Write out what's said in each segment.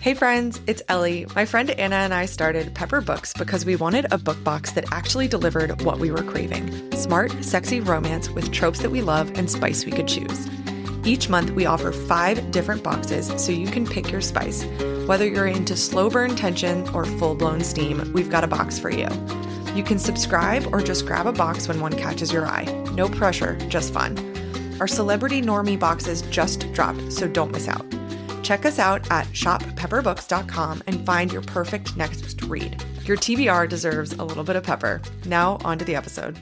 Hey friends, it's Ellie. My friend Anna and I started Pepper Books because we wanted a book box that actually delivered what we were craving. Smart, sexy romance with tropes that we love and spice we could choose. Each month we offer 5 different boxes so you can pick your spice. Whether you're into slow burn tension or full-blown steam, we've got a box for you. You can subscribe or just grab a box when one catches your eye. No pressure, just fun. Our Celebrity Normie boxes just dropped, so don't miss out. Check us out at shoppepepperbooks.com and find your perfect next read. Your TBR deserves a little bit of pepper. Now, on to the episode.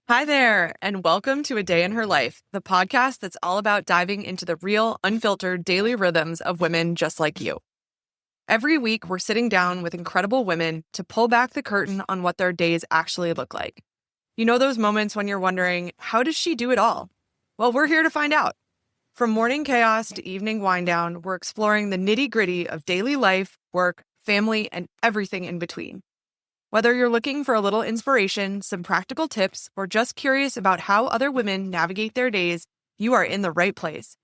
Hi there, and welcome to A Day in Her Life, the podcast that's all about diving into the real, unfiltered daily rhythms of women just like you. Every week, we're sitting down with incredible women to pull back the curtain on what their days actually look like. You know those moments when you're wondering, how does she do it all? Well, we're here to find out. From morning chaos to evening wind down, we're exploring the nitty-gritty of daily life, work, family, and everything in between. Whether you're looking for a little inspiration, some practical tips, or just curious about how other women navigate their days, you are in the right place.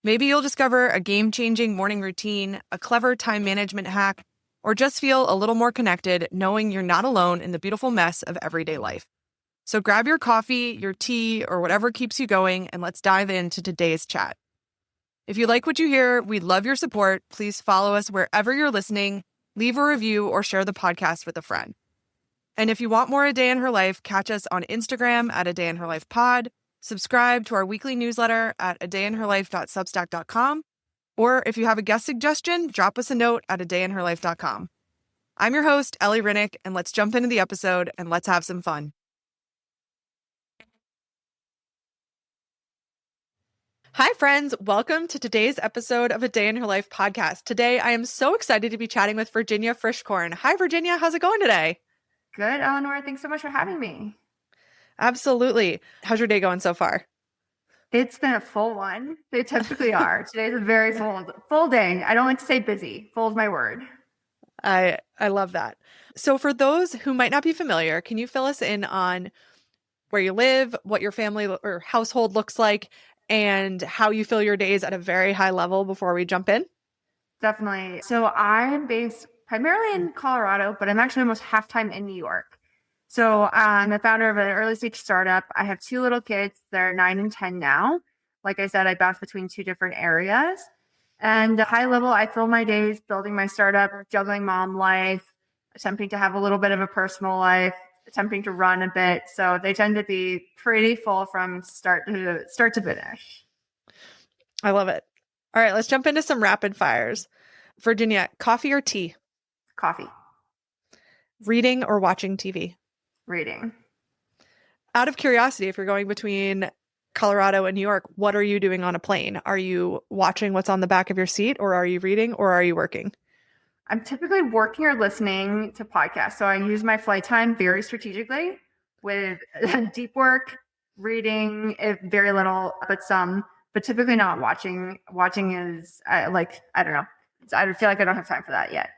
Maybe you'll discover a game-changing morning routine, a clever time management hack, or just feel a little more connected knowing you're not alone in the beautiful mess of everyday life. So grab your coffee, your tea, or whatever keeps you going, and let's dive into today's chat. If you like what you hear, we'd love your support. Please follow us wherever you're listening, leave a review, or share the podcast with a friend. And if you want more A Day in Her Life, catch us on Instagram at A Day in Her Life Pod. Subscribe to our weekly newsletter at adayinherlife.substack.com. Or if you have a guest suggestion, drop us a note at adayinherlife.com. I'm your host, Ellie Rinnick, and let's jump into the episode and let's have some fun. Hi, friends. Welcome to today's episode of A Day in Her Life podcast. Today, I am so excited to be chatting with Virginia Frischkorn. Hi, Virginia. How's it going today? Good, Eleanor. Thanks so much for having me. Absolutely. How's your day going so far? It's been a full one. They typically are. Today's a very full day. I don't like to say busy. Full is my word. I love that. So for those who might not be familiar, can you fill us in on where you live, what your family or household looks like, and how you fill your days at a very high level before we jump in? Definitely. So I'm based primarily in Colorado, but I'm actually almost half-time in New York. So I'm the founder of an early stage startup. I have 2 little kids. They're 9 and 10 now. Like I said, I bounce between 2 different areas. And high level, I fill my days building my startup, juggling mom life, attempting to have a little bit of a personal life, attempting to run a bit. So they tend to be pretty full from start to finish. I love it. All right, let's jump into some rapid fires. Virginia, coffee or tea? Coffee. Reading or watching TV? Reading. Out of curiosity, if you're going between Colorado and New York, what are you doing on a plane? Are you watching what's on the back of your seat, or are you reading, or are you working? I'm typically working or listening to podcasts. So I use my flight time very strategically with deep work, reading, very little, but some, but typically not watching. Watching is I don't know. I feel like I don't have time for that yet.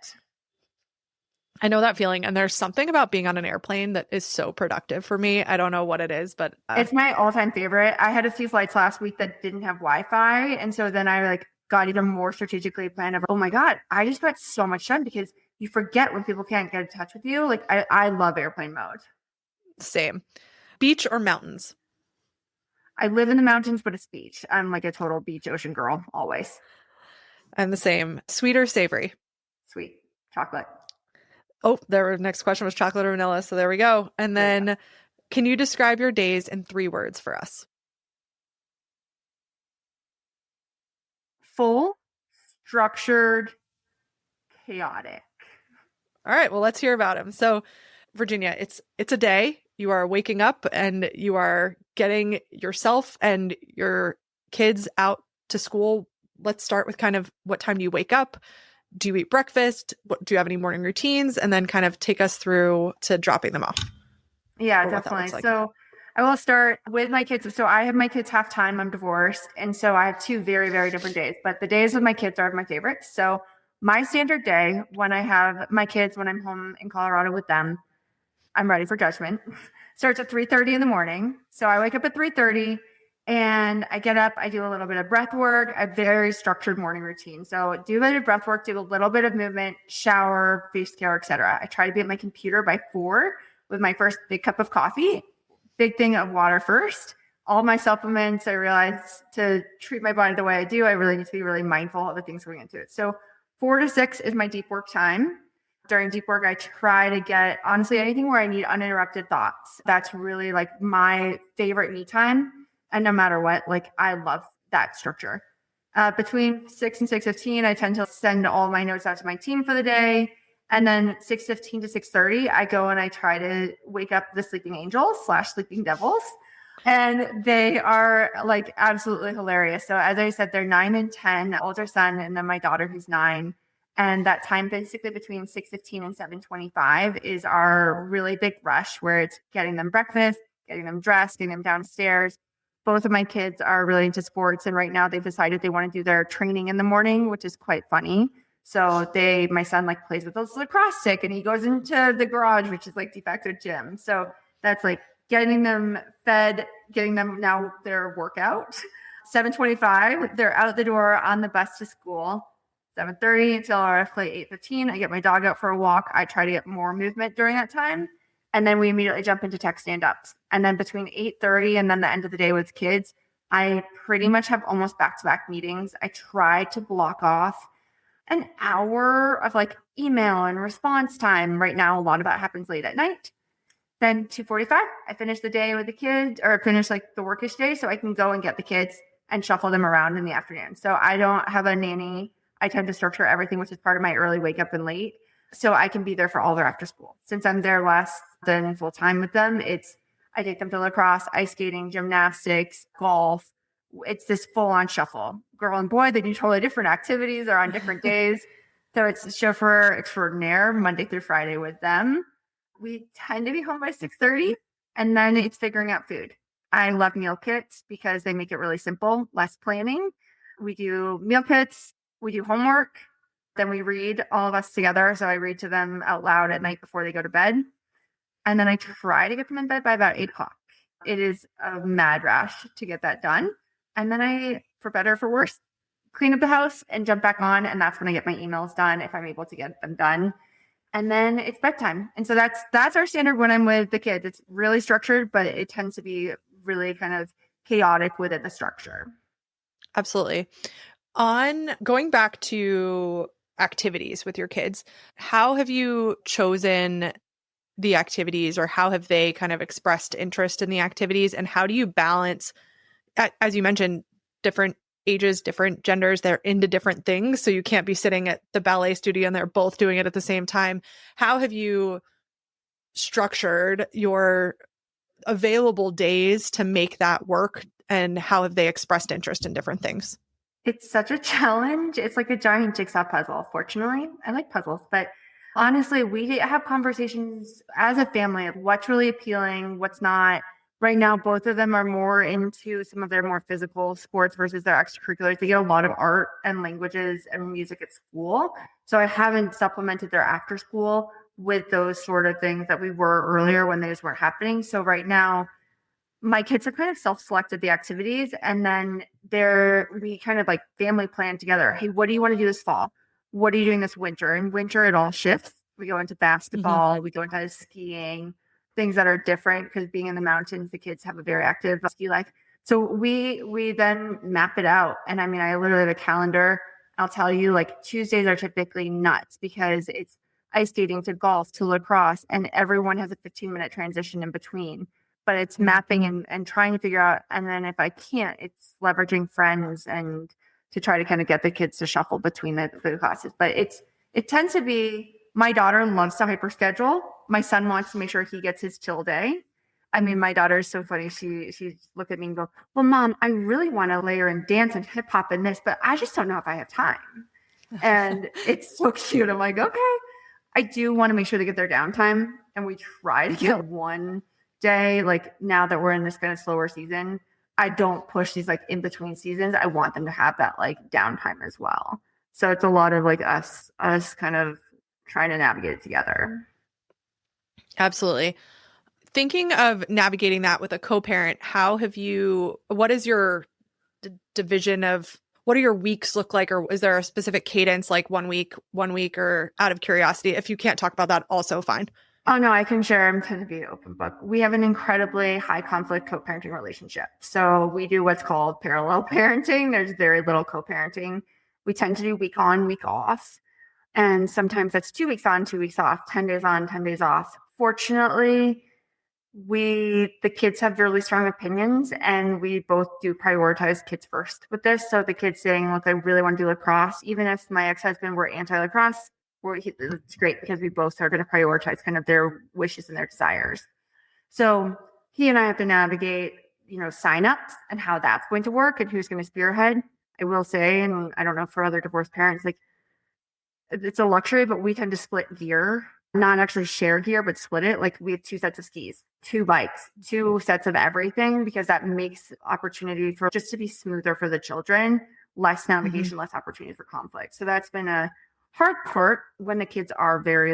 I know that feeling. And there's something about being on an airplane that is so productive for me. I don't know what it is, but it's my all-time favorite. I had a few flights last week that didn't have Wi-Fi. And so then I got even more strategically planned of, oh my God, I just got so much done because you forget when people can't get in touch with you. Like I love airplane mode. Same. Beach or mountains? I live in the mountains, but it's beach. I'm like a total beach ocean girl, always. I'm the same. Sweet or savory? Sweet. Chocolate. Oh, their next question was chocolate or vanilla. So there we go. And then can you describe your days in 3 words for us? Full, structured, chaotic. All right. Well, let's hear about them. So Virginia, it's a day. You are waking up and you are getting yourself and your kids out to school. Let's start with kind of what time do you wake up? Do you eat breakfast? Do you have any morning routines? And then kind of take us through to dropping them off. Yeah, definitely. Like. So I will start with my kids. So I have my kids half time. I'm divorced. And so I have 2 very, very different days. But the days with my kids are my favorites. So my standard day when I have my kids, when I'm home in Colorado with them, I'm ready for judgment. Starts at 3:30 in the morning. So I wake up at 3:30 and I get up, I do a little bit of breath work, a very structured morning routine. So do a bit of breath work, do a little bit of movement, shower, face care, etc. I try to be at my computer by 4 with my first big cup of coffee, big thing of water first. All my supplements, I realize to treat my body the way I do, I really need to be really mindful of the things going into it. So 4 to 6 is my deep work time. During deep work, I try to get, honestly, anything where I need uninterrupted thoughts. That's really like my favorite me time. And no matter what, like I love that structure. Between 6 and 6:15, I tend to send all my notes out to my team for the day. And then 6:15 to 6:30, I go and I try to wake up the sleeping angels / sleeping devils. And they are like absolutely hilarious. So as I said, they're 9 and 10, the older son, and then my daughter who's 9. And that time basically between 6:15 and 7:25 is our really big rush where it's getting them breakfast, getting them dressed, getting them downstairs. Both of my kids are really into sports. And right now they've decided they want to do their training in the morning, which is quite funny. So my son like plays with this lacrosse stick and he goes into the garage, which is like de facto gym. So that's like getting them fed, getting them now their workout. 7:25, they're out the door on the bus to school. 7:30 until roughly 8:15, I get my dog out for a walk. I try to get more movement during that time. And then we immediately jump into tech stand-ups. And then between 8:30 and then the end of the day with kids, I pretty much have almost back-to-back meetings. I try to block off an hour of like email and response time. Right now, a lot of that happens late at night. Then 2:45, I finish the day with the kids or finish like the workish day so I can go and get the kids and shuffle them around in the afternoon. So I don't have a nanny. I tend to structure everything, which is part of my early wake up and late. So I can be there for all their after school. Since I'm there less than full time with them, I take them to lacrosse, ice skating, gymnastics, golf. It's this full on shuffle. Girl and boy, they do totally different activities. They're on different days. So it's chauffeur extraordinaire Monday through Friday with them. We tend to be home by 6:30 and then it's figuring out food. I love meal kits because they make it really simple, less planning. We do meal kits, we do homework, then we read all of us together. So I read to them out loud at night before they go to bed. And then I try to get them in bed by about 8:00. It is a mad rush to get that done. And then I, for better or for worse, clean up the house and jump back on. And that's when I get my emails done if I'm able to get them done. And then it's bedtime. And so that's our standard when I'm with the kids. It's really structured, but it tends to be really kind of chaotic within the structure. Absolutely. On going back to activities with your kids, how have you chosen the activities or how have they kind of expressed interest in the activities? And how do you balance, as you mentioned, different ages, different genders, they're into different things. So you can't be sitting at the ballet studio and they're both doing it at the same time. How have you structured your available days to make that work? And how have they expressed interest in different things? It's such a challenge. It's like a giant jigsaw puzzle. Fortunately, I like puzzles, but honestly, we have conversations as a family of what's really appealing, what's not. Right now, both of them are more into some of their more physical sports versus their extracurriculars. They get a lot of art and languages and music at school. So I haven't supplemented their after school with those sort of things that we were earlier when those weren't happening. So right now, my kids have kind of self-selected the activities and then we kind of like family plan together. Hey, what do you want to do this fall? What are you doing this winter? In winter, it all shifts. We go into basketball, we go into skiing, things that are different because being in the mountains, the kids have a very active ski life. So we then map it out. And I mean, I literally have a calendar. I'll tell you, like Tuesdays are typically nuts because it's ice skating to golf to lacrosse and everyone has a 15-minute transition in between. But it's mapping and trying to figure out. And then if I can't, it's leveraging friends and to try to kind of get the kids to shuffle between the classes. But it tends to be, my daughter loves to hyper schedule. My son wants to make sure he gets his chill day. I mean, my daughter is so funny. She looked at me and go, well, Mom, I really want to layer in dance and hip hop in this, but I just don't know if I have time. And it's so cute. I'm like, okay. I do want to make sure they get their downtime. And we try to get one day, like now that we're in this kind of slower season, I don't push these like in between seasons. I want them to have that like downtime as well. So it's a lot of like us kind of trying to navigate it together. Absolutely. Thinking of navigating that with a co-parent, what is your division of, what do your weeks look like? Or is there a specific cadence, like 1 week, or out of curiosity? If you can't talk about that, also fine. Oh no, I can share. I'm tend to be an open book. We have an incredibly high conflict co-parenting relationship. So we do what's called parallel parenting. There's very little co-parenting. We tend to do week on, week off. And sometimes that's 2 weeks on, 2 weeks off, 10 days on, 10 days off. Fortunately, the kids have really strong opinions and we both do prioritize kids first with this. So the kids saying, look, I really want to do lacrosse. Even if my ex-husband were anti-lacrosse, it's great because we both are going to prioritize kind of their wishes and their desires. So he and I have to navigate, signups and how that's going to work and who's going to spearhead. I will say, and I don't know for other divorced parents, like it's a luxury, but we tend to split gear, not actually share gear, but split it. Like we have 2 sets of skis, 2 bikes, 2 sets of everything, because that makes opportunity for just to be smoother for the children, less navigation, less opportunity for conflict. So that's been a hard part when the kids are very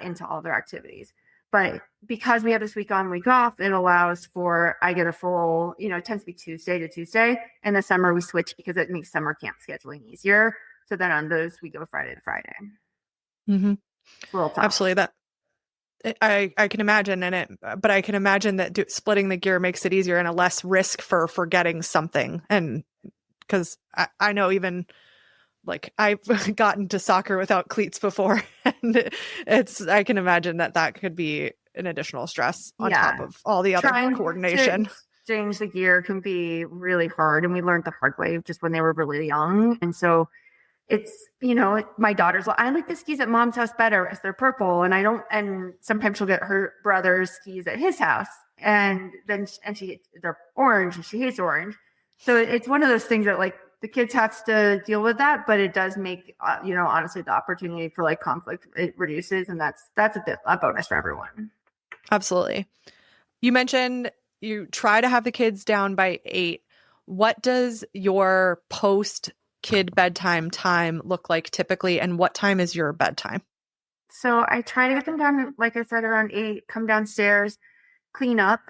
into all their activities. But because we have this week on, week off, it allows for, I get a full, it tends to be Tuesday to Tuesday. In the summer, we switch because it makes summer camp scheduling easier. So then on those, we go Friday to Friday. Mm-hmm. It's a little tough. Absolutely. That I can imagine but I can imagine that splitting the gear makes it easier and a less risk for forgetting something. And because I know even like I've gotten to soccer without cleats before, and I can imagine that could be an additional stress on top of all the other coordination. Change the gear can be really hard, and we learned the hard way just when they were really young. And so it's, my daughter's, I like the skis at mom's house better because they're purple, and sometimes she'll get her brother's skis at his house, and then they're orange and she hates orange. So it's one of those things that like the kids have to deal with that, but it does make, honestly, the opportunity for like conflict, it reduces. And that's a bonus for everyone. Absolutely. You mentioned you try to have the kids down by 8. What does your post kid bedtime time look like typically? And what time is your bedtime? So I try to get them down, like I said, around 8, come downstairs, clean up.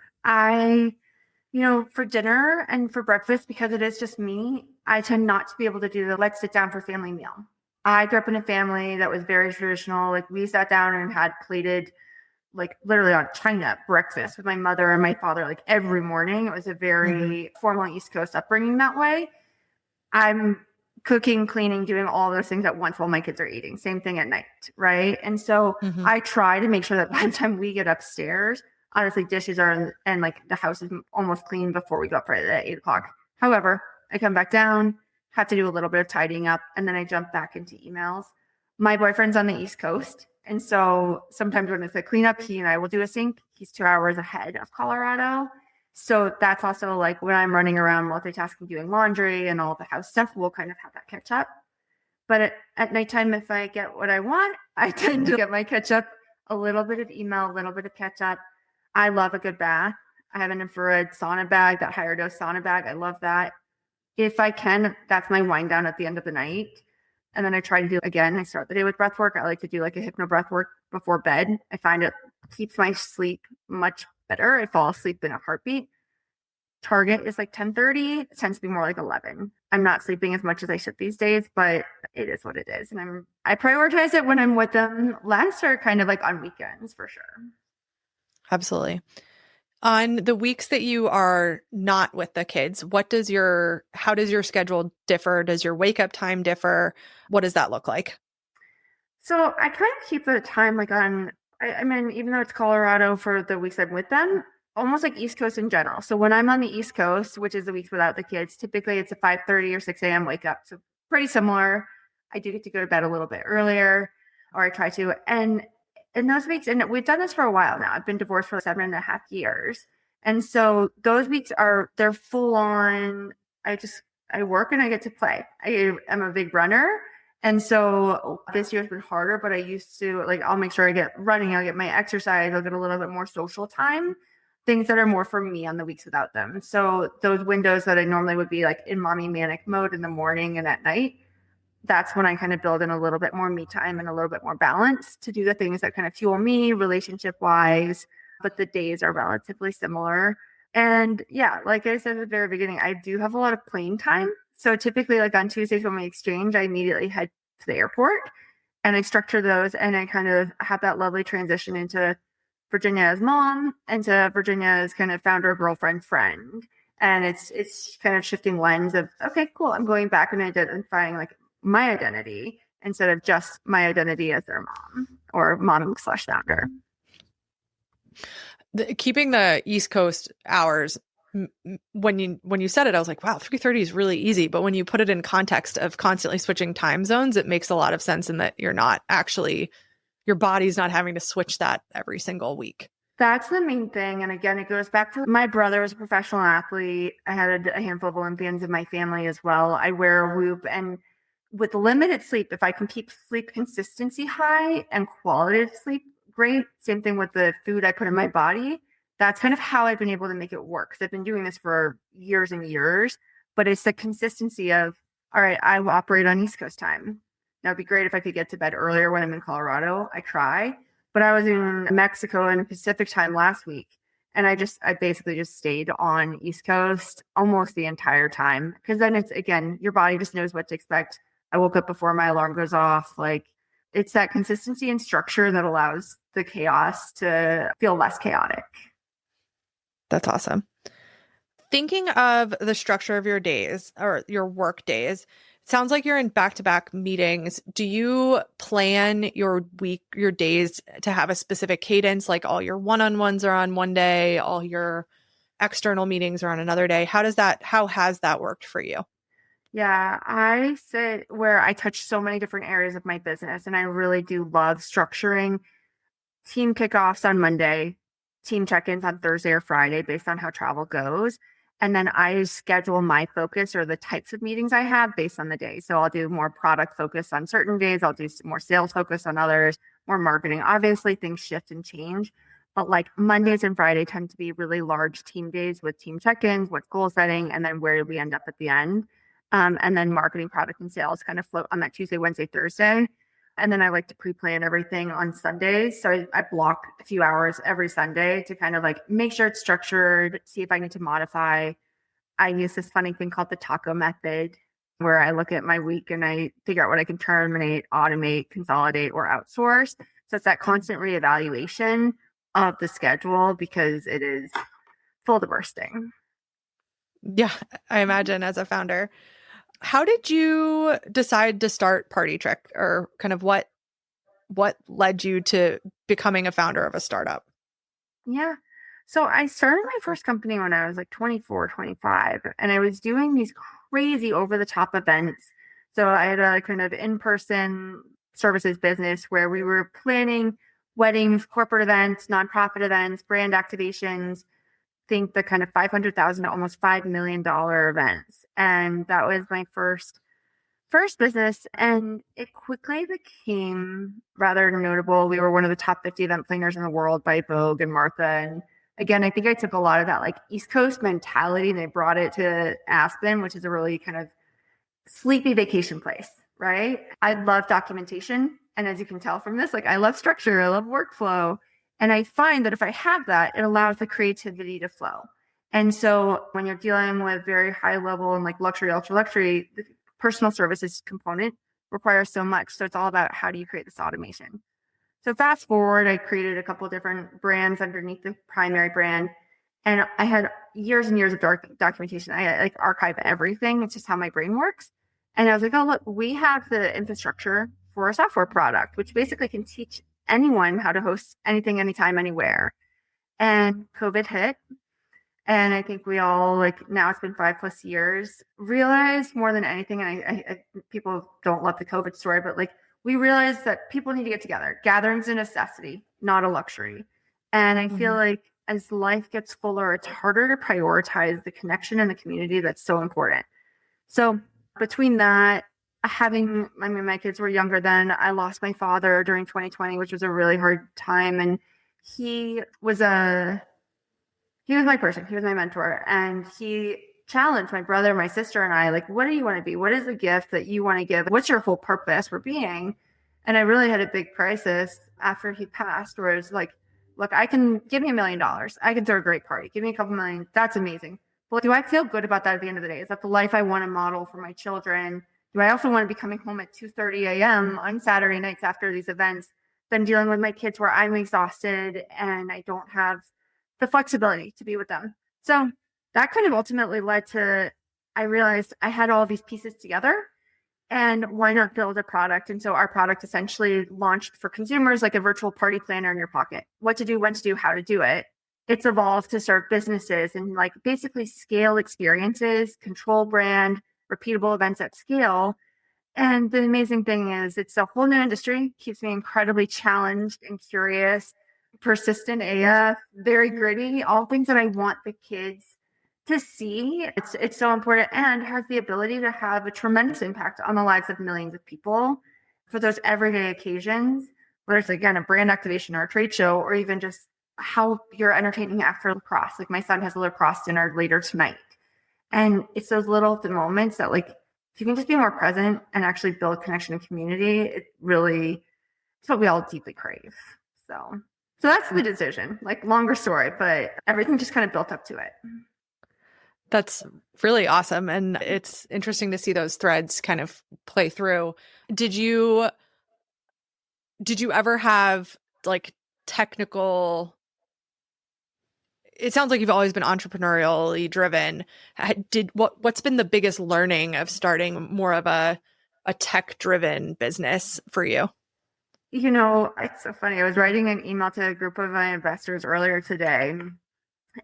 For dinner and for breakfast, because it is just me, I tend not to be able to do the let's sit down for family meal. I grew up in a family that was very traditional. Like we sat down and had plated, like literally on china breakfast with my mother and my father, like every morning. It was a very formal East Coast upbringing that way. I'm cooking, cleaning, doing all those things at once while my kids are eating. Same thing at night, right? And so I try to make sure that by the time we get upstairs, honestly, dishes are and like the house is almost clean before we go up for it at 8:00. However, I come back down, have to do a little bit of tidying up, and then I jump back into emails. My boyfriend's on the East Coast, and so sometimes when it's a cleanup, he and I will do a sync. He's 2 hours ahead of Colorado. So that's also like when I'm running around multitasking, doing laundry and all the house stuff, we'll kind of have that catch up. But at nighttime, if I get what I want, I tend to get my catch up, a little bit of email, a little bit of catch up. I love a good bath. I have an infrared sauna bag, that higher dose sauna bag. I love that. If I can, that's my wind down at the end of the night. And then I try to do, again, I start the day with breath work. I like to do like a hypno breath work before bed. I find it keeps my sleep much better. I fall asleep in a heartbeat. Target is like 10:30. It tends to be more like 11. I'm not sleeping as much as I should these days, but it is what it is. And I prioritize it when I'm with them. Last are kind of like on weekends for sure. Absolutely. On the weeks that you are not with the kids, how does your schedule differ? Does your wake up time differ? What does that look like? So I kind of keep the time like I mean, even though it's Colorado for the weeks I'm with them, almost like East Coast in general. So when I'm on the East Coast, which is the weeks without the kids, typically it's a 5:30 or 6 a.m. wake up. So pretty similar. I do get to go to bed a little bit earlier, or I try to. And in those weeks, and we've done this for a while now. I've been divorced for 7.5 years. And so those weeks they're full on. I work and I get to play. I am a big runner. And so this year's been harder, but I used to I'll make sure I get running. I'll get my exercise. I'll get a little bit more social time, things that are more for me on the weeks without them. So those windows that I normally would be like in mommy manic mode in the morning and at night, that's when I kind of build in a little bit more me time and a little bit more balance to do the things that kind of fuel me relationship wise. But the days are relatively similar. And yeah, like I said at the very beginning, I do have a lot of plane time. So typically, like on Tuesdays when we exchange, I immediately head to the airport and I structure those and I kind of have that lovely transition into Virginia as mom, into Virginia as kind of founder, girlfriend, friend. And it's kind of shifting lens of, okay, cool. I'm going back and identifying like my identity instead of just my identity as their mom or mom/founder. Keeping the East Coast hours, when you said it, I was like, wow, 3:30 is really easy. But when you put it in context of constantly switching time zones, it makes a lot of sense in that you're not actually, your body's not having to switch that every single week. That's the main thing. And again, it goes back to my brother was a professional athlete. I had a handful of Olympians in my family as well. I wear a Whoop, and with limited sleep, if I can keep sleep consistency high and quality of sleep great, same thing with the food I put in my body. That's kind of how I've been able to make it work. Because I've been doing this for years and years, but it's the consistency of, all right, I will operate on East Coast time. Now it'd be great if I could get to bed earlier when I'm in Colorado. I try. But I was in Mexico in Pacific time last week. And I basically just stayed on East Coast almost the entire time. Because then it's, again, your body just knows what to expect. I woke up before my alarm goes off. Like, it's that consistency and structure that allows the chaos to feel less chaotic. That's awesome. Thinking of the structure of your days or your work days, it sounds like you're in back-to-back meetings. Do you plan your week, your days to have a specific cadence? Like all your one-on-ones are on one day, all your external meetings are on another day. How has that worked for you? Yeah, I sit where I touch so many different areas of my business, and I really do love structuring team kickoffs on Monday, team check-ins on Thursday or Friday based on how travel goes. And then I schedule my focus or the types of meetings I have based on the day. So I'll do more product focus on certain days. I'll do more sales focus on others, more marketing. Obviously, things shift and change. But like Mondays and Friday tend to be really large team days with team check-ins, what's goal setting, and then where do we end up at the end. And then marketing, product, and sales kind of float on that Tuesday, Wednesday, Thursday. And then I like to pre-plan everything on Sundays. So I block a few hours every Sunday to kind of like make sure it's structured, see if I need to modify. I use this funny thing called the taco method, where I look at my week and I figure out what I can terminate, automate, consolidate, or outsource. So it's that constant reevaluation of the schedule because it is full to bursting. Yeah, I imagine as a founder. How did you decide to start Partytrick, or kind of what led you to becoming a founder of a startup? Yeah. So I started my first company when I was like 24, 25, and I was doing these crazy over the top events. So I had a kind of in-person services business where we were planning weddings, corporate events, nonprofit events, brand activations, think the kind of $500,000 to almost $5 million events. And that was my first business, and it quickly became rather notable. We were one of the top 50 event planners in the world by Vogue and Martha. And again, I think I took a lot of that like East Coast mentality and I brought it to Aspen, which is a really kind of sleepy vacation place, right? I love documentation. And as you can tell from this, like I love structure, I love workflow. And I find that if I have that, it allows the creativity to flow. And so when you're dealing with very high level and like luxury, ultra luxury, the personal services component requires so much. So it's all about how do you create this automation. So fast forward, I created a couple of different brands underneath the primary brand. And I had years and years of documentation. I like archive everything. It's just how my brain works. And I was like, oh, look, we have the infrastructure for a software product, which basically can teach anyone how to host anything, anytime, anywhere. And COVID hit. And I think we all, like, now it's been 5+ years, realized more than anything. And I people don't love the COVID story, but like we realized that people need to get together. Gathering's a necessity, not a luxury. And I feel like as life gets fuller, it's harder to prioritize the connection and the community that's so important. So between that, my kids were younger then. I lost my father during 2020, which was a really hard time. And he was my person. He was my mentor. And he challenge my brother, my sister, and I, like, what do you want to be? What is the gift that you want to give? What's your whole purpose for being? And I really had a big crisis after he passed where it's like, look, I can give me $1 million. I can throw a great party. Give me a couple million. That's amazing. But do I feel good about that at the end of the day? Is that the life I want to model for my children? Do I also want to be coming home at 2:30 a.m. on Saturday nights after these events, then dealing with my kids where I'm exhausted and I don't have the flexibility to be with them? So that kind of ultimately led to, I realized I had all these pieces together and why not build a product? And so our product essentially launched for consumers like a virtual party planner in your pocket. What to do, when to do, how to do it. It's evolved to serve businesses and like basically scale experiences, control brand, repeatable events at scale. And the amazing thing is it's a whole new industry, keeps me incredibly challenged and curious, persistent AF, very gritty, all things that I want the kids to see. It's so important and has the ability to have a tremendous impact on the lives of millions of people for those everyday occasions, whether it's again a brand activation or a trade show, or even just how you're entertaining after lacrosse. Like my son has a lacrosse dinner later tonight. And it's those little moments that like if you can just be more present and actually build connection and community, it really it's what we all deeply crave. So that's the decision. Like longer story, but everything just kind of built up to it. That's really awesome. And it's interesting to see those threads kind of play through. Did you ever have like technical, it sounds like you've always been entrepreneurially driven. What's been the biggest learning of starting more of a tech driven business for you? You know, it's so funny. I was writing an email to a group of my investors earlier today,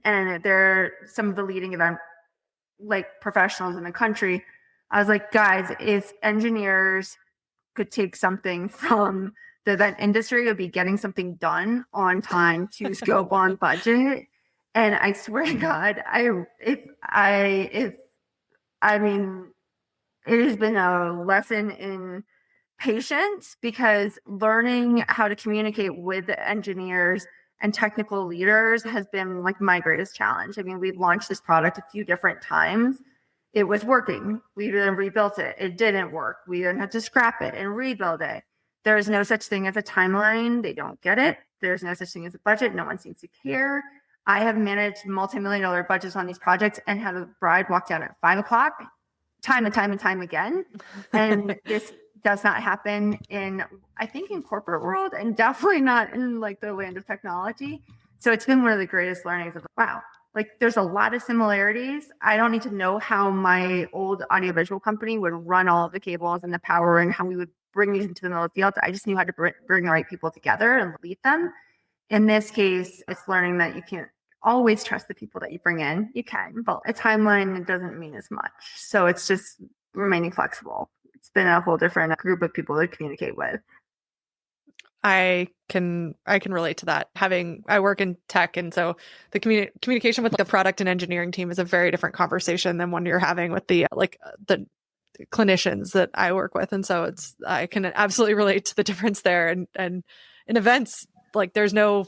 and they're some of the leading event like professionals in the country. I was like, guys, if engineers could take something from the event industry, it would be getting something done on time, to scope, on budget. And I swear to God, I mean, it has been a lesson in patience because learning how to communicate with engineers and technical leaders has been like my greatest challenge. I mean, we've launched this product a few different times. It was working. We then rebuilt it. It didn't work. We then had to scrap it and rebuild it. There is no such thing as a timeline. They don't get it. There's no such thing as a budget. No one seems to care. I have managed multi-million-dollar budgets on these projects and had a bride walk down at 5:00 time and time and time again. And this does not happen in, I think, in corporate world and definitely not in like the land of technology. So it's been one of the greatest learnings of, wow, like there's a lot of similarities. I don't need to know how my old audiovisual company would run all of the cables and the power and how we would bring these into the middle of the field. I just knew how to bring the right people together and lead them. In this case, it's learning that you can't always trust the people that you bring in. You can, but a timeline doesn't mean as much. So it's just remaining flexible. It's been a whole different group of people to communicate with. I can relate to that. I work in tech, and so the communication with the product and engineering team is a very different conversation than one you're having with the clinicians that I work with. And so I can absolutely relate to the difference there. And in events, like there's no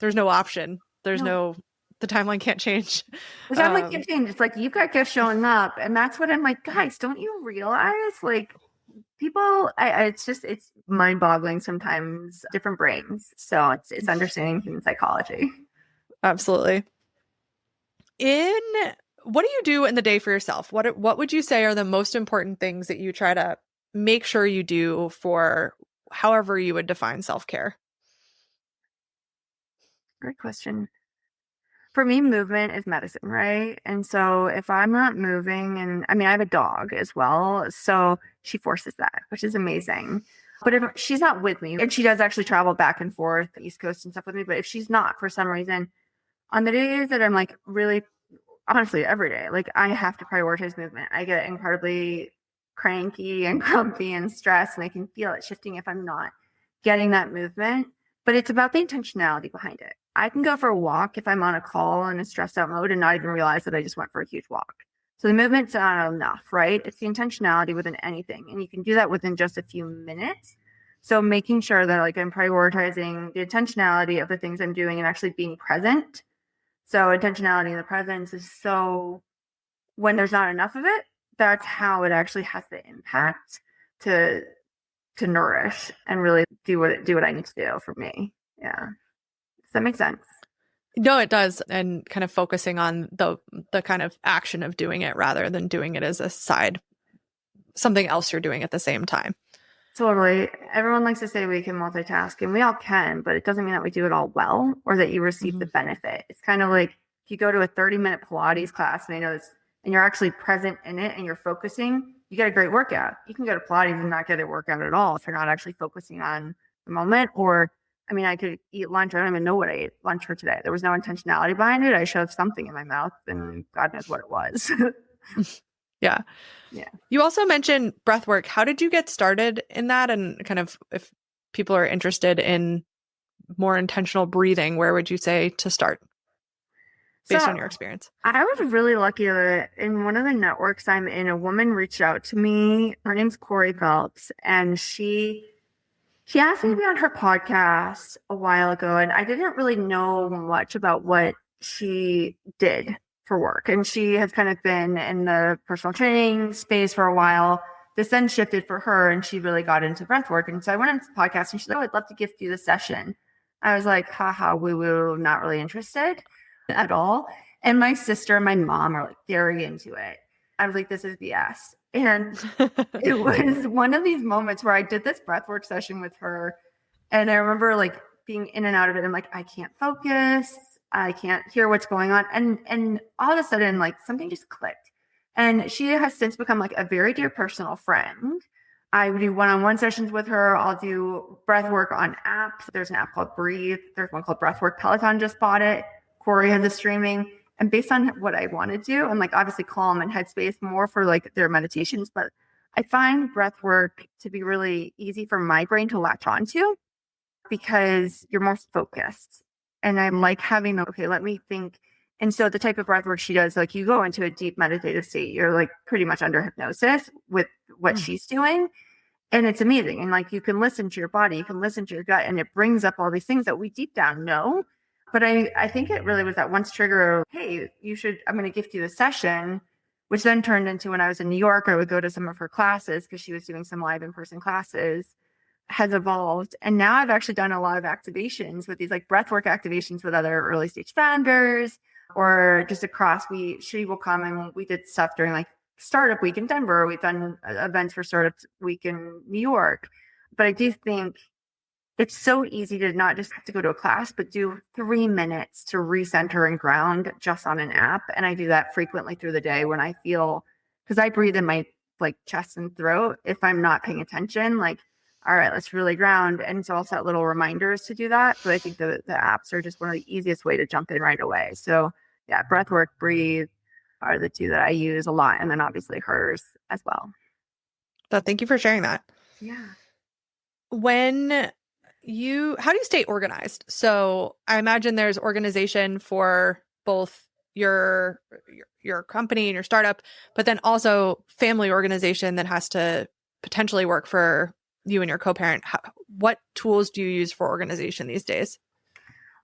option. The timeline can't change. The timeline can't change. It's like you've got gifts showing up, and that's what I'm like, guys, don't you realize like people, it's mind-boggling sometimes, different brains. So it's understanding human psychology. Absolutely. What do you do in the day for yourself? What would you say are the most important things that you try to make sure you do for however you would define self-care? Great question. For me, movement is medicine, right? And so if I'm not moving, and I mean, I have a dog as well, so she forces that, which is amazing. But if she's not with me, and she does actually travel back and forth the East Coast and stuff with me, but if she's not for some reason, on the days that I'm like really, honestly, every day, like I have to prioritize movement. I get incredibly cranky and grumpy and stressed, and I can feel it shifting if I'm not getting that movement. But it's about the intentionality behind it. I can go for a walk if I'm on a call in a stressed out mode and not even realize that I just went for a huge walk. So the movement's not enough, right? It's the intentionality within anything. And you can do that within just a few minutes. So making sure that like I'm prioritizing the intentionality of the things I'm doing and actually being present. So intentionality in the presence is so when there's not enough of it, that's how it actually has the impact to nourish and really do what I need to do for me. Yeah. Does that make sense? No, it does. And kind of focusing on the kind of action of doing it rather than doing it as a side, something else you're doing at the same time. Totally. Everyone likes to say we can multitask, and we all can, but it doesn't mean that we do it all well or that you receive the benefit. It's kind of like if you go to a 30-minute Pilates class, and I know it's, and you're actually present in it and you're focusing, you get a great workout. You can go to Pilates and not get a workout at all if you're not actually focusing on the moment. Or, I mean, I could eat lunch. I don't even know what I ate lunch for today. There was no intentionality behind it. I shoved something in my mouth, and God knows what it was. Yeah. Yeah. You also mentioned breath work. How did you get started in that? And kind of if people are interested in more intentional breathing, where would you say to start based on your experience? I was really lucky that in one of the networks I'm in, a woman reached out to me. Her name's Corey Phelps, and she asked me to be on her podcast a while ago, and I didn't really know much about what she did for work. And she has kind of been in the personal training space for a while. This then shifted for her, and she really got into breath work. And so I went into the podcast, and she's like, "Oh, I'd love to gift you the session." I was like, haha, woo woo, not really interested at all. And my sister and my mom are like very into it. I was like, this is BS. And it was one of these moments where I did this breathwork session with her. And I remember like being in and out of it. I'm like, I can't focus. I can't hear what's going on. And all of a sudden, like something just clicked. And she has since become like a very dear personal friend. I do one-on-one sessions with her. I'll do breathwork on apps. There's an app called Breathe. There's one called Breathwork. Peloton just bought it. Corey has the streaming. And based on what I want to do, and like obviously Calm and Headspace more for like their meditations, but I find breath work to be really easy for my brain to latch onto because you're more focused. And I'm like having okay, let me think. And so the type of breath work she does, like you go into a deep meditative state, you're like pretty much under hypnosis with what she's doing. And it's amazing. And like you can listen to your body, you can listen to your gut, and it brings up all these things that we deep down know. But I think it really was that once trigger of, hey, I'm going to gift you the session, which then turned into when I was in New York, I would go to some of her classes because she was doing some live in-person classes, has evolved. And now I've actually done a lot of activations with these like breathwork activations with other early stage founders or just across. She will come and we did stuff during like Startup Week in Denver. We've done events for Startup Week in New York. But I do think it's so easy to not just have to go to a class, but do 3 minutes to recenter and ground just on an app. And I do that frequently through the day when I feel, because I breathe in my like chest and throat. If I'm not paying attention, like, all right, let's really ground. And so I'll set little reminders to do that. But I think the apps are just one of the easiest way to jump in right away. So yeah, breathwork, breathe are the two that I use a lot. And then obviously hers as well. But thank you for sharing that. Yeah. How do you stay organized? So I imagine there's organization for both your company and your startup, but then also family organization that has to potentially work for you and your co-parent. What tools do you use for organization these days?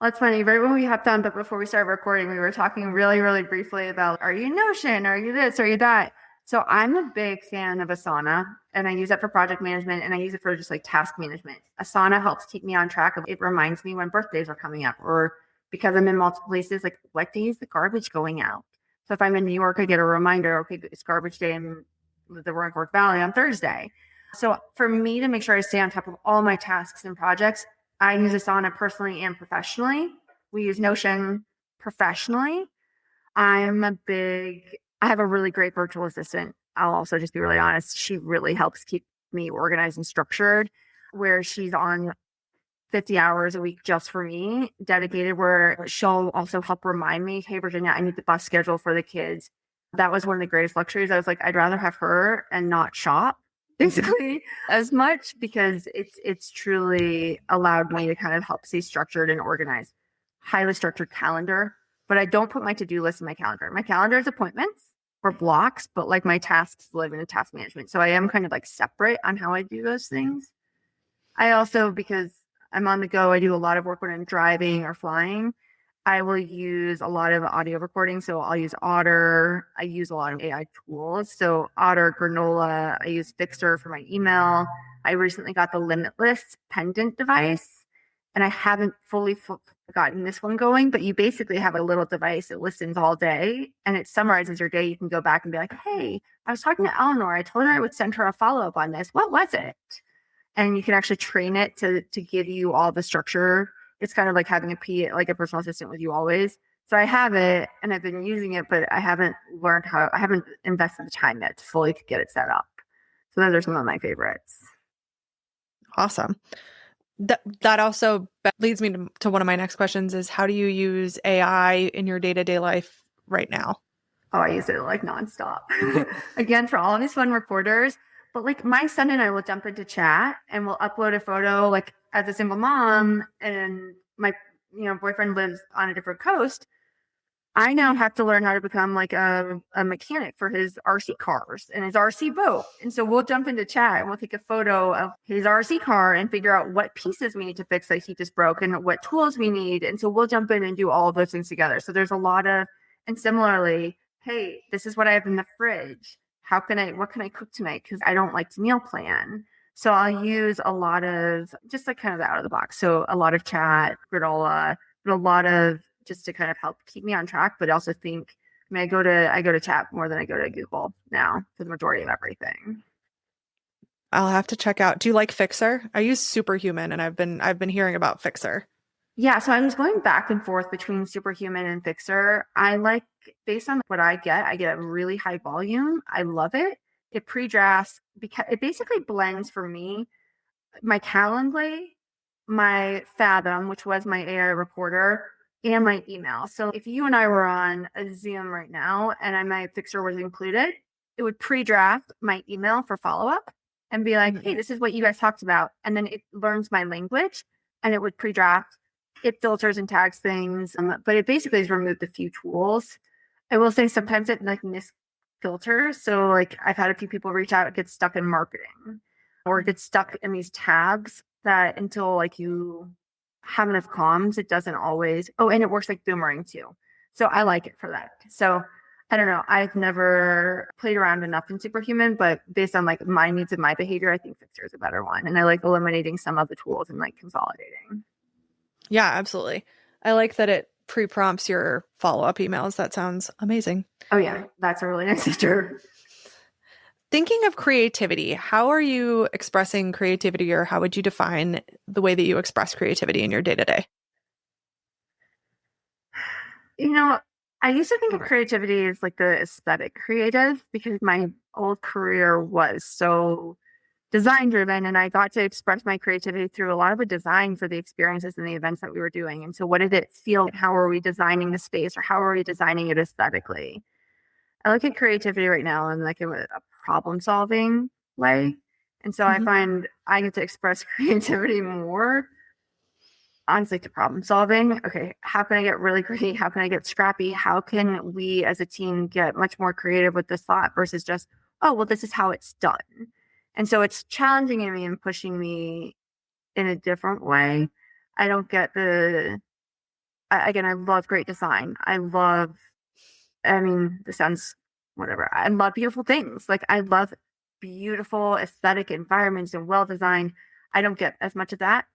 Well, it's funny. Right when we hopped on, but before we started recording, we were talking really, really briefly about, are you Notion? Are you this? Are you that? So I'm a big fan of Asana, and I use it for project management, and I use it for just like task management. Asana helps keep me on track. It reminds me when birthdays are coming up, or because I'm in multiple places, like what day is the garbage going out? So if I'm in New York, I get a reminder, okay, it's garbage day in the Roanoke Valley on Thursday. So for me to make sure I stay on top of all my tasks and projects, I use Asana personally and professionally. We use Notion professionally. I have a really great virtual assistant. I'll also just be really honest. She really helps keep me organized and structured, where she's on 50 hours a week just for me, dedicated, where she'll also help remind me, hey, Virginia, I need the bus schedule for the kids. That was one of the greatest luxuries. I was like, I'd rather have her and not shop basically as much, because it's truly allowed me to kind of help stay structured and organized. Highly structured calendar, but I don't put my to-do list in my calendar. My calendar is appointments or blocks, but like my tasks live in a task management. So I am kind of like separate on how I do those things. I also, because I'm on the go, I do a lot of work when I'm driving or flying. I will use a lot of audio recording. So I'll use Otter. I use a lot of AI tools. So Otter, Granola. I use Fixer for my email. I recently got the Limitless pendant device, and I haven't fully gotten this one going, but you basically have a little device that listens all day and it summarizes your day. You can go back and be like, hey, I was talking to Eleanor. I told her I would send her a follow-up on this. What was it? And you can actually train it to give you all the structure. It's kind of like having like a personal assistant with you always. So I have it and I've been using it, but I haven't I haven't invested the time yet to fully get it set up. So those are some of my favorites. Awesome. That also leads me to one of my next questions is how do you use AI in your day-to-day life right now? Oh, I use it like nonstop. Again, for all of these fun recorders. But like my son and I will jump into chat and we'll upload a photo like as a single mom and my boyfriend lives on a different coast. I now have to learn how to become like a mechanic for his RC cars and his RC boat. And so we'll jump into chat and we'll take a photo of his RC car and figure out what pieces we need to fix that he just broke and what tools we need. And so we'll jump in and do all of those things together. So there's a lot of, and similarly, hey, this is what I have in the fridge. What can I cook tonight? Because I don't like to meal plan. So I'll use a lot of just like kind of out of the box. So a lot of chat, granola, but a lot of just to kind of help keep me on track, but also think, I go to chat more than I go to Google now for the majority of everything. I'll have to check out. Do you like Fixer? I use Superhuman and I've been hearing about Fixer. Yeah, so I was going back and forth between Superhuman and Fixer. I like, based on what I get a really high volume. I love it. It pre-drafts because it basically blends for me my Calendly, my Fathom, which was my AI recorder, and my email. So if you and I were on a Zoom right now and my Fixer was included, it would pre-draft my email for follow-up and be like, hey, this is what you guys talked about. And then it learns my language and it would pre-draft. It filters and tags things, but it basically has removed a few tools. I will say sometimes it like misfilters. So like I've had a few people reach out, get stuck in marketing or get stuck in these tabs that until like you have enough comms, it doesn't always. Oh, and it works like Boomerang too. So I like it for that. So I don't know. I've never played around enough in Superhuman, but based on like my needs and my behavior, I think Fixer is a better one. And I like eliminating some of the tools and like consolidating. Yeah, absolutely. I like that it pre-prompts your follow-up emails. That sounds amazing. Oh yeah, that's a really nice feature. Thinking of creativity, how are you expressing creativity or how would you define the way that you express creativity in your day-to-day? I used to think of creativity as like the aesthetic creative because my old career was so design driven and I got to express my creativity through a lot of the design for the experiences and the events that we were doing. And so what did it feel? How are we designing the space or how are we designing it aesthetically? I look at creativity right now in like a problem solving way. And so I find I get to express creativity more honestly to problem solving. Okay, how can I get really greedy? How can I get scrappy? How can we as a team get much more creative with this thought versus just, oh, well, this is how it's done. And so it's challenging me and pushing me in a different way. I don't get again, I love great design. This sounds whatever. I love beautiful things. Like I love beautiful aesthetic environments and well-designed. I don't get as much of that.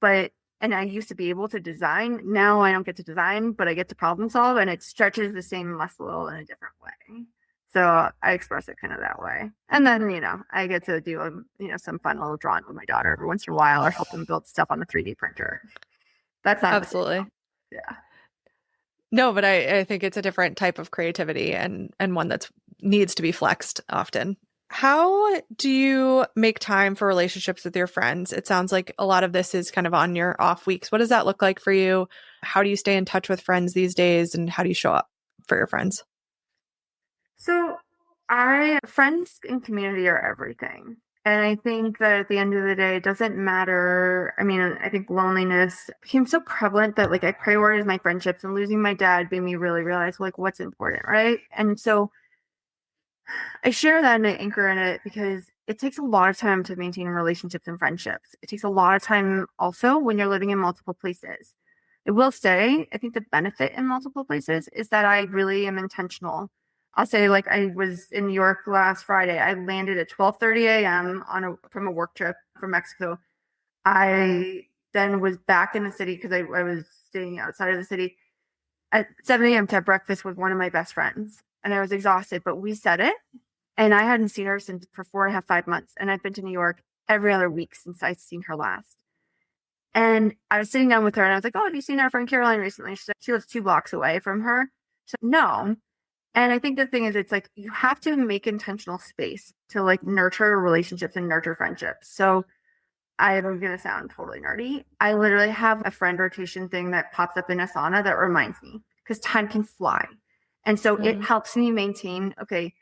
And I used to be able to design. Now I don't get to design, but I get to problem solve and it stretches the same muscle in a different way. So I express it kind of that way. And then, I get to do, some fun little drawing with my daughter every once in a while or help them build stuff on the 3D printer. That's not absolutely. Yeah. No, but I think it's a different type of creativity and one that needs to be flexed often. How do you make time for relationships with your friends? It sounds like a lot of this is kind of on your off weeks. What does that look like for you? How do you stay in touch with friends these days and how do you show up for your friends? So friends and community are everything. And I think that at the end of the day, it doesn't matter. I think loneliness became so prevalent that like I prioritized my friendships and losing my dad made me really realize like what's important, right? And so I share that and I anchor in it because it takes a lot of time to maintain relationships and friendships. It takes a lot of time also when you're living in multiple places. It will stay. I think the benefit in multiple places is that I really am intentional. I'll say like I was in New York last Friday. I landed at 12:30 a.m. from a work trip from Mexico. I then was back in the city because I was staying outside of the city at 7 a.m. to have breakfast with one of my best friends. And I was exhausted, but we said it. And I hadn't seen her since for 4.5, 5 months. And I've been to New York every other week since I'd seen her last. And I was sitting down with her and I was like, oh, have you seen our friend Caroline recently? She said she lives 2 blocks away from her. She said, no. And I think the thing is, it's like you have to make intentional space to like nurture relationships and nurture friendships. So I'm going to sound totally nerdy. I literally have a friend rotation thing that pops up in Asana that reminds me because time can fly. And so it helps me maintain, okay,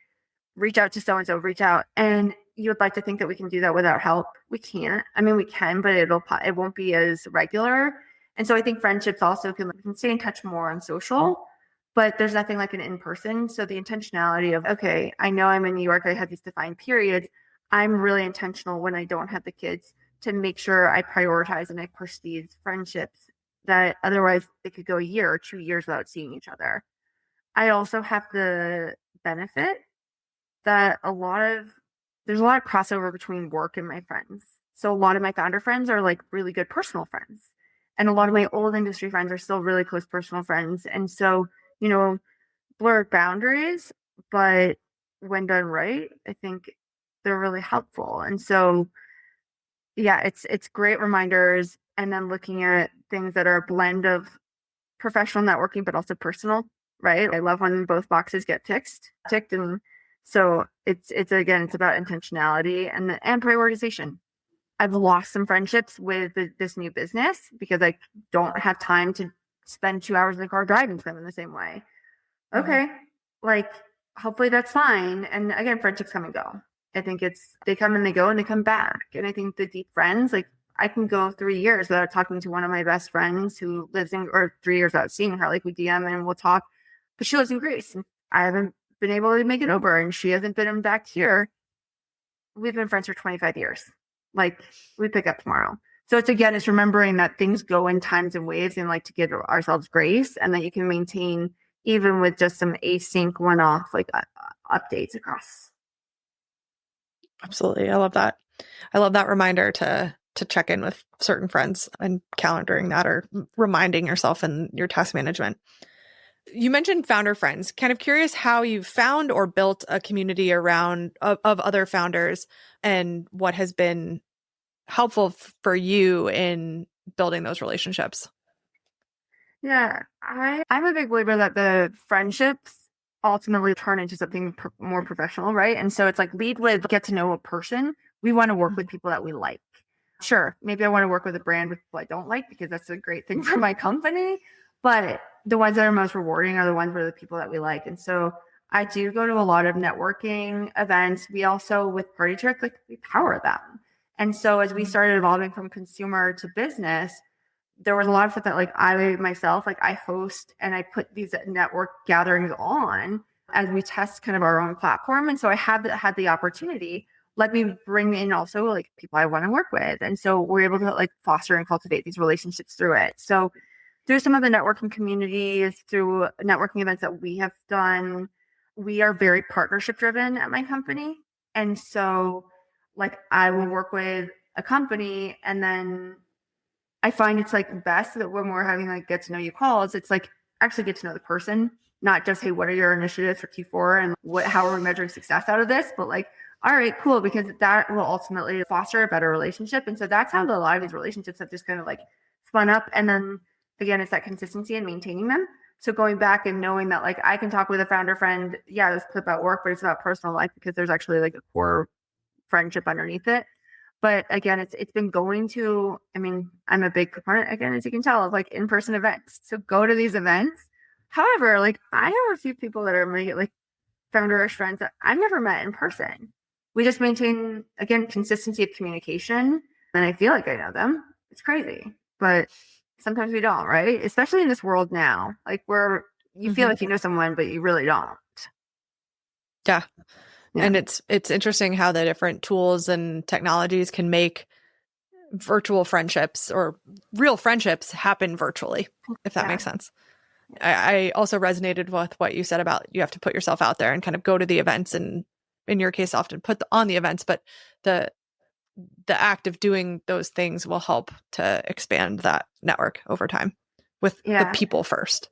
reach out to so-and-so, reach out. And you would like to think that we can do that without help. We can't. I mean, we can, but it won't be as regular. And so I think friendships also can stay in touch more on social, but there's nothing like an in-person. So the intentionality of, okay, I know I'm in New York. I have these defined periods. I'm really intentional when I don't have the kids to make sure I prioritize and I push these friendships that otherwise they could go a year or 2 years without seeing each other. I also have the benefit that there's a lot of crossover between work and my friends. So a lot of my founder friends are like really good personal friends. And a lot of my old industry friends are still really close personal friends. And so, blurred boundaries, but when done right, I think they're really helpful. And so, yeah, it's great reminders. And then looking at things that are a blend of professional networking, but also personal, right? I love when both boxes get ticked. And so it's about intentionality and prioritization. I've lost some friendships with this new business because I don't have time to spend 2 hours in the car driving to them in the same way. Okay. Like hopefully that's fine. And again, friendships come and go. I think they come and they go and they come back. And I think the deep friends, like I can go 3 years without talking to one of my best friends who lives or 3 years without seeing her. Like we DM and we'll talk, but she lives in Greece and I haven't been able to make it over and she hasn't been back here. We've been friends for 25 years. Like we pick up tomorrow. So it's remembering that things go in times and waves and like to give ourselves grace and that you can maintain even with just some async one-off like updates across. Absolutely. I love that. I love that reminder to check in with certain friends and calendaring that or reminding yourself in your task management. You mentioned founder friends. Kind of curious how you found or built a community around of other founders and what has been helpful for you in building those relationships. Yeah, I'm a big believer that the friendships ultimately turn into something more professional, right? And so it's like lead with get to know a person. We want to work with people that we like. Sure, maybe I want to work with a brand with people I don't like because that's a great thing for my company. But the ones that are most rewarding are the ones where the people that we like. And so I do go to a lot of networking events. We also, with Partytrick, like we power them. And so as we started evolving from consumer to business, there was a lot of stuff that like I myself, like I host and I put these network gatherings on as we test kind of our own platform. And so I had the opportunity, let me bring in also like people I want to work with. And so we're able to like foster and cultivate these relationships through it. So through some of the networking communities, through networking events that we have done, we are very partnership driven at my company. And so like I will work with a company and then I find it's like best that when we're having like get to know you calls, it's like actually get to know the person, not just, hey, what are your initiatives for Q4 and how are we measuring success out of this? But like, all right, cool, because that will ultimately foster a better relationship. And so that's how a lot of these relationships have just kind of like spun up. And then again, it's that consistency and maintaining them. So going back and knowing that like I can talk with a founder friend, yeah, it's about work, but it's about personal life because there's actually like a core friendship underneath it. But again, it's been going to, I mean, I'm a big proponent, again, as you can tell, of like in-person events. So go to these events. However, like I have a few people that are my like founderish friends that I've never met in person. We just maintain, again, consistency of communication. And I feel like I know them. It's crazy. But sometimes we don't, right? Especially in this world now, like where you feel like you know someone, but you really don't. Yeah. And it's interesting how the different tools and technologies can make virtual friendships or real friendships happen virtually, if that makes sense. I also resonated with what you said about you have to put yourself out there and kind of go to the events, and in your case often on the events, but the act of doing those things will help to expand that network over time with the people first.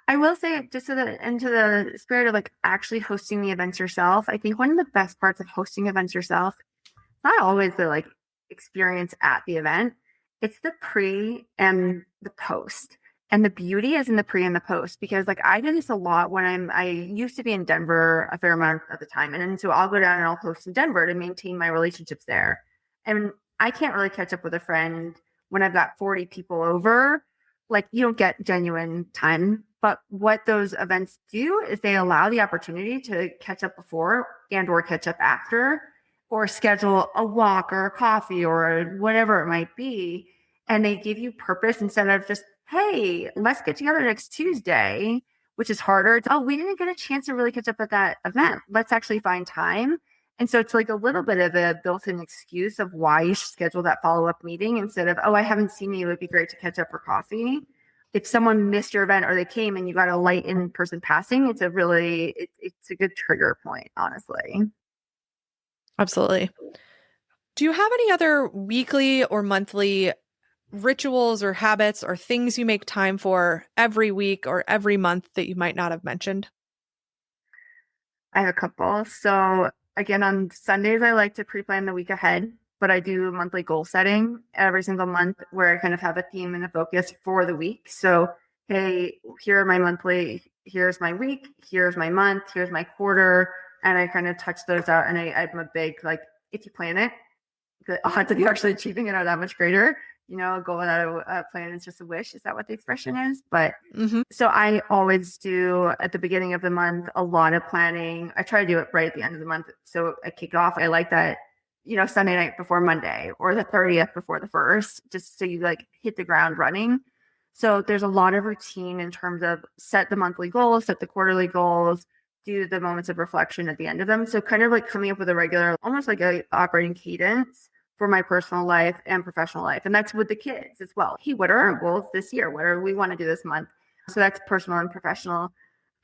I will say, just into the spirit of like actually hosting the events yourself, I think one of the best parts of hosting events yourself, not always the like experience at the event, it's the pre and the post. And the beauty is in the pre and the post, because like I do this a lot when I used to be in Denver a fair amount of the time. And so I'll go down and I'll host in Denver to maintain my relationships there. And I can't really catch up with a friend when I've got 40 people over. Like, you don't get genuine time. But what those events do is they allow the opportunity to catch up before and or catch up after, or schedule a walk or a coffee or whatever it might be. And they give you purpose instead of just, hey, let's get together next Tuesday, which is harder. It's, oh, we didn't get a chance to really catch up at that event. Let's actually find time. And so it's like a little bit of a built-in excuse of why you should schedule that follow-up meeting instead of, oh, I haven't seen you. It would be great to catch up for coffee. If someone missed your event or they came and you got a light in-person passing, it's a good trigger point, honestly. Absolutely. Do you have any other weekly or monthly rituals or habits or things you make time for every week or every month that you might not have mentioned? I have a couple. So again, on Sundays, I like to pre-plan the week ahead, but I do monthly goal setting every single month where I kind of have a theme and a focus for the week. So, hey, here are my monthly, here's my week, here's my month, here's my quarter. And I kind of touch those out. And I'm a big, like, if you plan it, the odds of you actually achieving it are that much greater. You know, a goal without a plan is just a wish. Is that what the expression is? But so I always do at the beginning of the month a lot of planning. I try to do it right at the end of the month. So I kick off. I like that, you know, Sunday night before Monday or the 30th before the 1st, just so you like hit the ground running. So there's a lot of routine in terms of set the monthly goals, set the quarterly goals, do the moments of reflection at the end of them. So kind of like coming up with a regular, almost like a operating cadence for my personal life and professional life. And that's with the kids as well. Hey, what are our goals this year? What do we want to do this month? So that's personal and professional.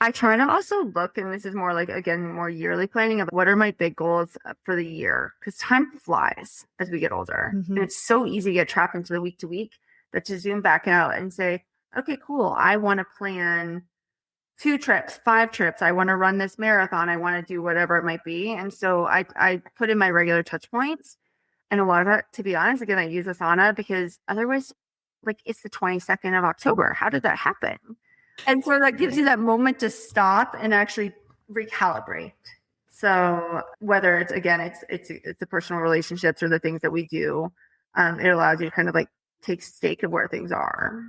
I try to also look, and this is more like, again, more yearly planning of what are my big goals for the year? Because time flies as we get older. And it's so easy to get trapped into the week to week, but to zoom back out and say, okay, cool. I want to plan 2 trips, 5 trips. I want to run this marathon. I want to do whatever it might be. And so I put in my regular touch points. And a lot of that, to be honest, again, I use Asana because otherwise, like, it's the 22nd of October. How did that happen? And so that gives you that moment to stop and actually recalibrate. So whether it's, again, it's the personal relationships or the things that we do, it allows you to kind of like take stake of where things are.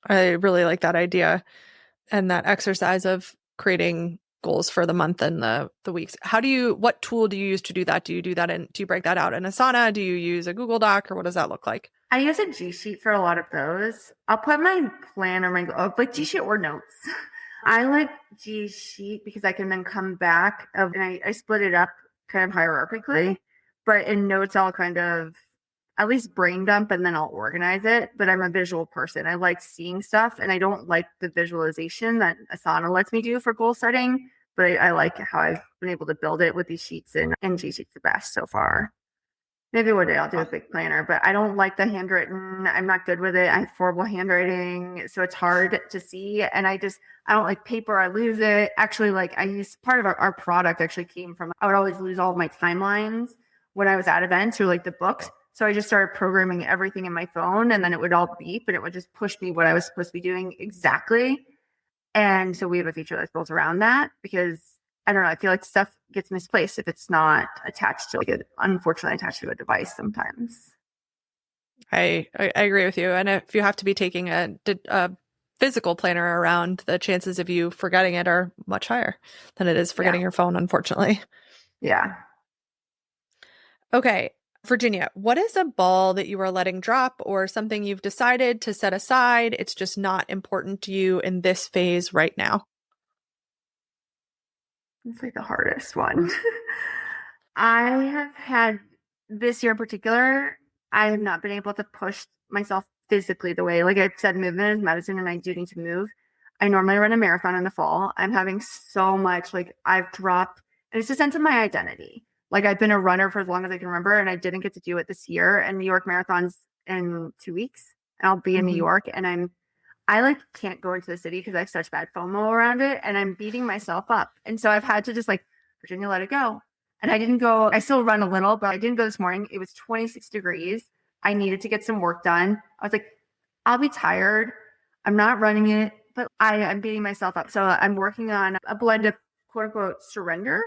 I really like that idea and that exercise of creating goals for the month and the weeks. What tool do you use to do that? Do you break that out in Asana? Do you use a Google Doc, or what does that look like? I use a G Sheet for a lot of those. I'll put my plan or like G Sheet or notes. I like G Sheet because I can then come back and I split it up kind of hierarchically, but in notes I'll kind of at least brain dump and then I'll organize it. But I'm a visual person. I like seeing stuff and I don't like the visualization that Asana lets me do for goal setting, but I like how I've been able to build it with these sheets, and G Sheet's the best so far. Maybe one day I'll do a big planner, but I don't like the handwritten. I'm not good with it. I have horrible handwriting, so it's hard to see. And I don't like paper. I lose it. Actually, like I use part of our product actually came from, I would always lose all of my timelines when I was at events or like the books. So I just started programming everything in my phone, and then it would all beep and it would just push me what I was supposed to be doing exactly. And so we have a feature that's built around that because I don't know, I feel like stuff gets misplaced if it's not attached to unfortunately attached to a device sometimes. I agree with you. And if you have to be taking a physical planner around, the chances of you forgetting it are much higher than it is forgetting your phone, unfortunately. Yeah. Okay. Virginia, what is a ball that you are letting drop or something you've decided to set aside? It's just not important to you in this phase right now. It's like the hardest one. I have had this year in particular, I have not been able to push myself physically the way, like I said, movement is medicine and I do need to move. I normally run a marathon in the fall. I'm having so much, like I've dropped, and it's a sense of my identity. Like I've been a runner for as long as I can remember, and I didn't get to do it this year. And New York Marathon's in 2 weeks, and I'll be in New York, and I like can't go into the city because I have such bad FOMO around it, and I'm beating myself up. And so I've had to just like, Virginia, let it go. And I didn't go, I still run a little, but I didn't go this morning. It was 26 degrees. I needed to get some work done. I was like, I'll be tired. I'm not running it, but I'm beating myself up. So I'm working on a blend of quote unquote surrender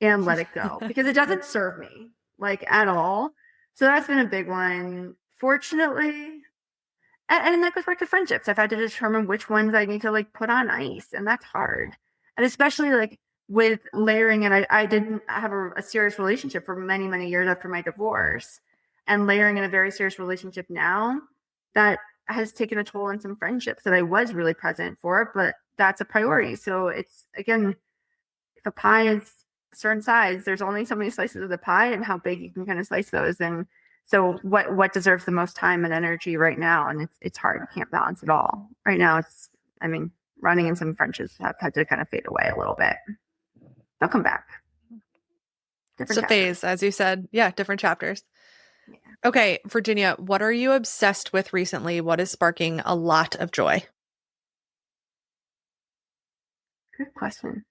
and let it go because it doesn't serve me like at all. So that's been a big one. Fortunately, and that goes back to friendships. I've had to determine which ones I need to like put on ice, and that's hard. And especially like with layering, and I didn't have a serious relationship for many, many years after my divorce, and layering in a very serious relationship now, that has taken a toll on some friendships that I was really present for, but that's a priority. So it's again, if a pie is a certain size, there's only so many slices of the pie and how big you can kind of slice those. And so what deserves the most time and energy right now? And it's hard. You can't balance it all. Right now running and some friendships have had to kind of fade away a little bit. They'll come back. It's a phase, as you said. Yeah, different chapters. Yeah. Okay, Virginia, what are you obsessed with recently? What is sparking a lot of joy? Good question.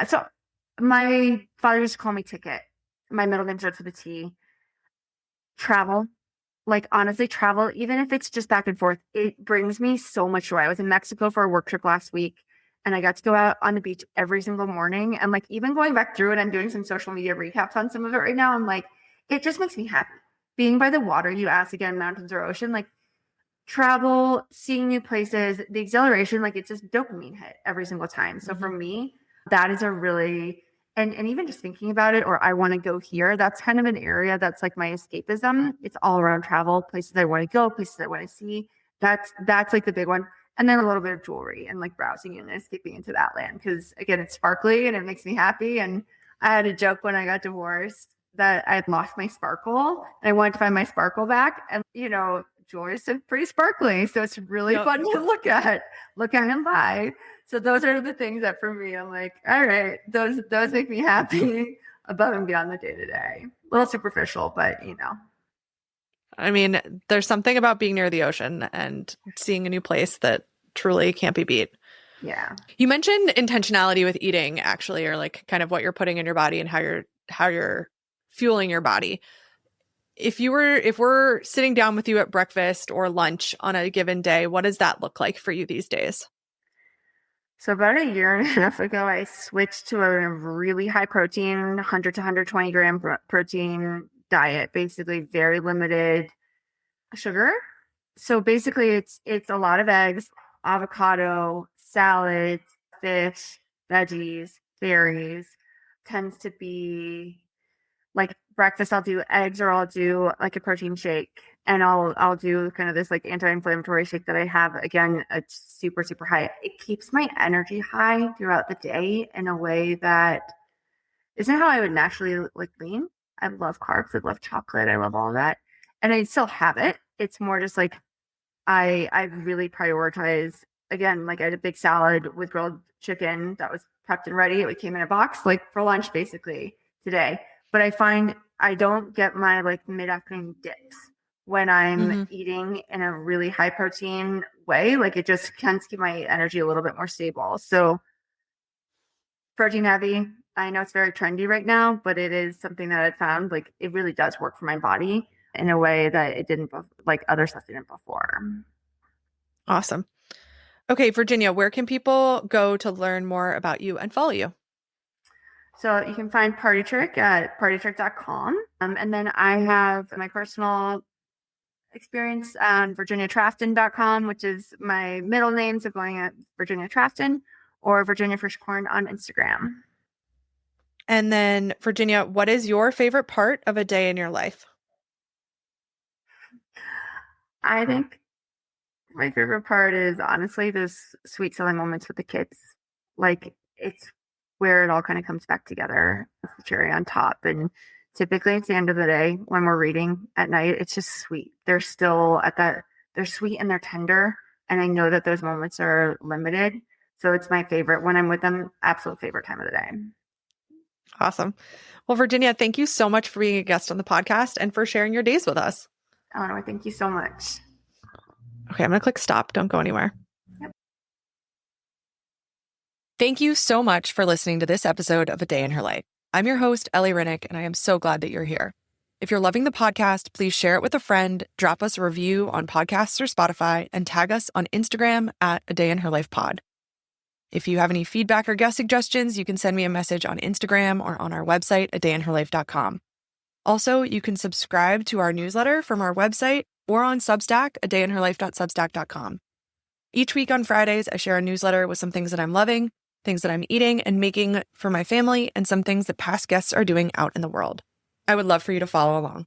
So my father used to call me Ticket. My middle name starts with a T. Travel. Like honestly, travel, even if it's just back and forth, it brings me so much joy. I was in Mexico for a work trip last week and I got to go out on the beach every single morning. And like even going back through it, I'm doing some social media recaps on some of it right now. I'm like, it just makes me happy. Being by the water, you ask again, mountains or ocean, like travel, seeing new places, the exhilaration, like it's just dopamine hit every single time. So for me, that is a really, and even just thinking about it, or I want to go here, that's kind of an area that's like my escapism. It's all around travel, places I want to go, places I want to see. That's like the big one. And then a little bit of jewelry and like browsing and escaping into that land. Cause again, it's sparkly and it makes me happy. And I had a joke when I got divorced that I had lost my sparkle and I wanted to find my sparkle back. And, jewelry is pretty sparkly. So it's really fun to look at and buy. So those are the things that for me, I'm like, all right, those make me happy above and beyond the day to day. A little superficial, but I mean, there's something about being near the ocean and seeing a new place that truly can't be beat. Yeah. You mentioned intentionality with eating actually, or like kind of what you're putting in your body and how you're fueling your body. If we're sitting down with you at breakfast or lunch on a given day, what does that look like for you these days? So about a year and a half ago, I switched to a really high protein, 100 to 120 gram protein diet, basically very limited sugar. So basically it's a lot of eggs, avocado, salads, fish, veggies, berries. Tends to be like breakfast, I'll do eggs or I'll do like a protein shake. And I'll do kind of this like anti-inflammatory shake that I have. Again, it's super, super high. It keeps my energy high throughout the day in a way that isn't how I would naturally like lean. I love carbs. I love chocolate. I love all of that. And I still have it. It's more just like I really prioritize, again, like I had a big salad with grilled chicken that was prepped and ready. It came in a box like for lunch basically today. But I find I don't get my like mid-afternoon dips when I'm eating in a really high protein way. Like it just tends to keep my energy a little bit more stable. So protein heavy. I know it's very trendy right now, but it is something that I found like it really does work for my body in a way that it didn't, like other stuff didn't before. Awesome. Okay, Virginia, where can people go to learn more about you and follow you? So you can find Partytrick at partytrick.com. And then I have my personal experience on virginiatrafton.com, which is my middle name. So going at Virginia Trafton or Virginia Frischkorn on Instagram. And then Virginia, what is your favorite part of a day in your life? I think my favorite part is honestly those sweet silly moments with the kids. Like it's where it all kind of comes back together with the cherry on top. And typically it's the end of the day when we're reading at night. It's just sweet. They're still they're sweet and they're tender. And I know that those moments are limited. So it's my favorite when I'm with them, absolute favorite time of the day. Awesome. Well, Virginia, thank you so much for being a guest on the podcast and for sharing your days with us. Eleanor, thank you so much. Okay, I'm going to click stop. Don't go anywhere. Yep. Thank you so much for listening to this episode of A Day in Her Life. I'm your host, Ellie Rinnick, and I am so glad that you're here. If you're loving the podcast, please share it with a friend, drop us a review on podcasts or Spotify, and tag us on Instagram at A Day in Her Life Pod. If you have any feedback or guest suggestions, you can send me a message on Instagram or on our website, adayinherlife.com. Also, you can subscribe to our newsletter from our website or on Substack, adayinherlife.substack.com. Each week on Fridays, I share a newsletter with some things that I'm loving, things that I'm eating and making for my family, and some things that past guests are doing out in the world. I would love for you to follow along.